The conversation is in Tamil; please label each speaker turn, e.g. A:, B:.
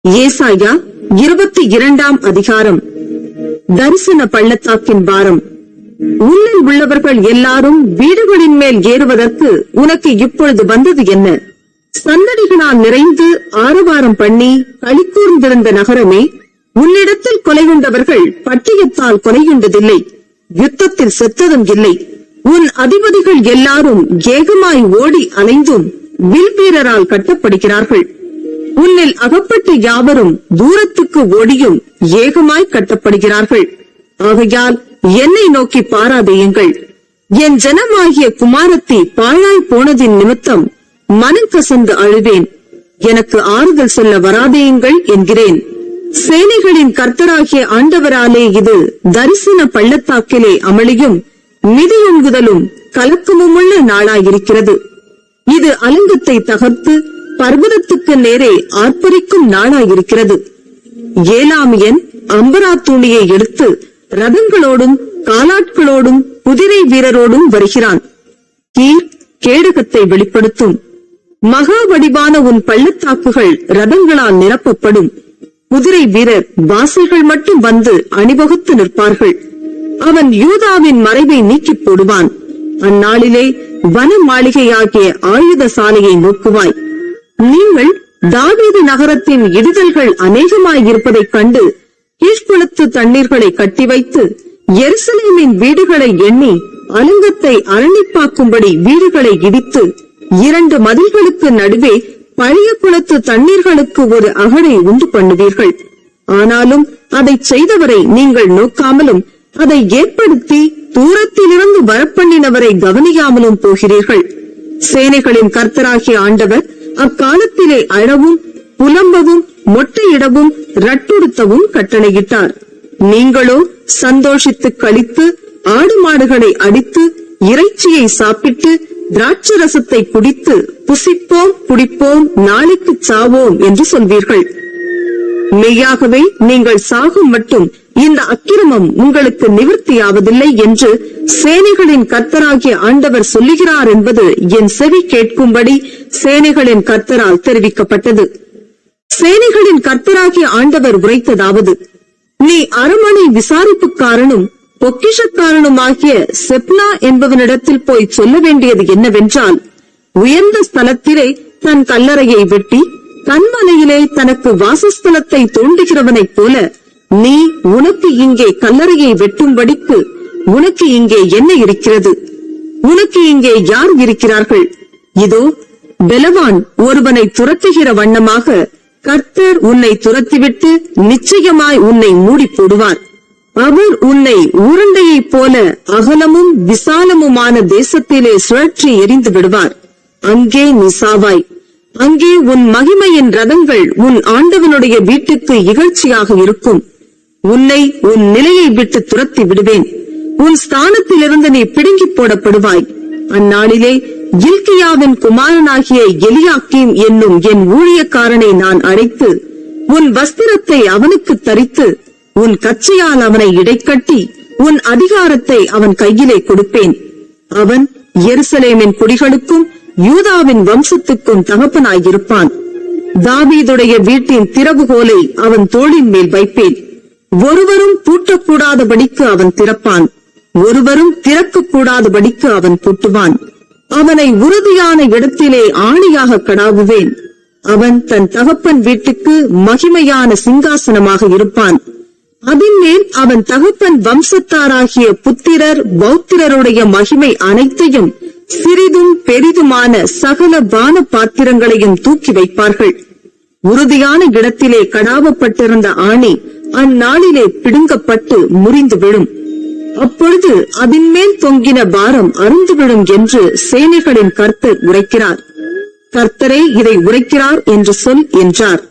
A: ஏசாயா 22 அதிகாரம். தரிசன பள்ளத்தாக்கின் பாரம். உன்னில் உள்ளவர்கள் எல்லாரும் வீடுகளின் மேல் ஏறுவதற்கு உனக்கு இப்பொழுது வந்தது என்ன? சந்தடிகளால் நிறைந்து ஆரவாரம் பண்ணி களிக்கூர்ந்திருந்த நகரமே, உன்னிடத்தில் கொலையுண்டவர்கள் பட்டயத்தால் கொலையுண்டதில்லை, யுத்தத்தில் செத்ததும் இல்லை. உன் அதிபதிகள் எல்லாரும் ஏகமாய் ஓடி அலைந்தும் வில் வீரரால் கட்டப்படுகிறார்கள். உன்னில் அகப்பட்டு யாவரும் தூரத்துக்கு ஓடியும் ஏகமாய் கட்டப்படுகிறார்கள். ஆகையால் என்னை நோக்கி பாராதேயுங்கள். என் ஜனமாகிய குமாரத்தி பாழாய் போனதின் நிமித்தம் மனம் கசந்து அழுவேன். எனக்கு ஆறுதல் சொல்ல வராதேயுங்கள் என்கிறேன். சேனைகளின் கர்த்தராகிய ஆண்டவராலே இது தரிசன பள்ளத்தாக்கிலே அமளியும் மிதியொங்குதலும் கலக்கமுமுள்ள நாளாயிருக்கிறது. இது அலங்கத்தை தகர்த்து பர்வதத்துக்கு நேரே ஆர்ப்பரிக்கும் நாளாயிருக்கிறது. ஏலாமியன் அம்பரா துணியை எடுத்து ரதங்களோடும் காலாட்களோடும் குதிரை வீரரோடும் வருகிறான். கீழ் கேடகத்தை வெளிப்படுத்தும். மகா வடிவான உன் பள்ளத்தாக்குகள் ரதங்களால் நிரப்பப்படும். குதிரை வீரர் வாசல்கள் மட்டும் வந்து அணிவகுத்து நிற்பார்கள். அவன் யூதாவின் மறைவை நீக்கி போடுவான். அந்நாளிலே வன மாளிகையாகிய ஆயுத சாலையை நோக்குவாய். நீங்கள் தாவீது நகரத்தின் இடிதல்கள் அநேகமாயிருப்பதைக் கண்டு கீழ்குளத்து தண்ணீர்களை கட்டி வைத்து எருசலேமின் வீடுகளை எண்ணி அலங்கத்தை அரணிப்பாக்கும்படி வீடுகளை இடித்து 2 மதில்களுக்கு நடுவே பழைய குளத்து தண்ணீர்களுக்கு ஒரு அகடை உண்டு பண்ணுவீர்கள். ஆனாலும் அதை செய்தவரை நீங்கள் நோக்காமலும் அதை ஏற்படுத்தி தூரத்திலிருந்து வரப்பண்ணினவரை கவனியாமலும் போகிறீர்கள். சேனைகளின் கர்த்தராகிய ஆண்டவர் அக்காலத்திலே அழவும் புலம்பவும் மொட்டையிடவும் ரட்டுடுத்தவும் கட்டளையிட்டார். நீங்களோ சந்தோஷித்து களித்து ஆடு மாடுகளை அடித்து இறைச்சியை சாப்பிட்டு திராட்சரசத்தை குடித்து புசிப்போம் குடிப்போம் நாளைக்கு சாவோம் என்று சொல்வீர்கள். மெய்யாகவே நீங்கள் சாகும் மட்டும் இந்த அக்கிரமம் உங்களுக்கு நிவர்த்தியாவதில்லை என்று சேனைகளின் கர்த்தராகிய ஆண்டவர் சொல்லுகிறார் என்பது என் செவி கேட்கும்படி சேனைகளின் கர்த்தரால் தெரிவிக்கப்பட்டது. சேனைகளின் கர்த்தராகிய ஆண்டவர் உரைத்ததாவது: நீ அரமனை விசாரிப்புக்காரனும் பொக்கிஷக்காரனுமாகிய செப்னா என்பவனிடத்தில் போய் சொல்ல வேண்டியது என்னவென்றால், உயர்ந்த ஸ்தலத்திலே தன் கல்லறையை வெட்டி கண்மலையிலே தனக்கு வாசஸ்தலத்தை தோண்டுகிறவனைப் போல நீ உனக்கு இங்கே கல்லறையை வெட்டும்படிக்கு உனக்கு இங்கே என்ன இருக்கிறது? உனக்கு இங்கே யார் இருக்கிறார்கள்? இதோ பெலவான் ஒருவனை துரத்துகிற வண்ணமாக கர்த்தர் உன்னை துரத்திவிட்டு நிச்சயமாய் உன்னை மூடி போடுவார். அவர் உன்னை உருண்டையைப் போல அகலமும் விசாலமுமான தேசத்திலே சுழற்றி எறிந்து விடுவார். அங்கே நீ சாவாய். அங்கே உன் மகிமையின் ரதங்கள் உன் ஆண்டவனுடைய வீட்டுக்கு இகழ்ச்சியாக இருக்கும். உன்னை உன் நிலையை விட்டு துரத்தி விடுவேன். உன் ஸ்தானத்திலிருந்து நீ பிடுங்கி போடப்படுவாய். அந்நாளிலே இல்கியாவின் குமாரனாகிய எலியாக்கீம் என்னும் என் ஊழியக்காரனை நான் அழைத்து உன் வஸ்திரத்தை அவனுக்கு தரித்து உன் கச்சையால் அவனை இடைக்கட்டி உன் அதிகாரத்தை அவன் கையிலே கொடுப்பேன். அவன் எருசலேமின் குடிகளுக்கும் யூதாவின் வம்சத்துக்கும் தகப்பனாயிருப்பான். தாவீதுடைய வீட்டின் திறவுகோலை அவன் தோளின் மேல் வைப்பேன். ஒருவரும் பூட்டக்கூடாதபடிக்கு அவன் திறப்பான், ஒருவரும் திறக்கக்கூடாதபடிக்கு அவன் பூட்டுவான். அவனை உறுதியான இடத்திலே ஆணியாக கடாவுவேன். அவன் தன் தகப்பன் வீட்டுக்கு மகிமையான சிங்காசனமாக இருப்பான். அதன் மேல் அவன் தகப்பன் வம்சத்தாராகிய புத்திரர் பௌத்திரருடைய மகிமை அனைத்தையும் சிறிதும் பெரிதுமான சகல பான பாத்திரங்களையும் தூக்கி வைப்பார்கள். உறுதியான இடத்திலே கடாவப்பட்டிருந்த ஆணி அந்நாளிலே பிடுங்கப்பட்டு முறிந்து விடும். அப்பொழுது அதன் மேல் தொங்கின பாரம் அருந்து விடும் என்று சேனைகளின் கர்த்தர் உரைக்கிறார். கர்த்தரே இதை உரைக்கிறார் என்று சொல் என்றார்.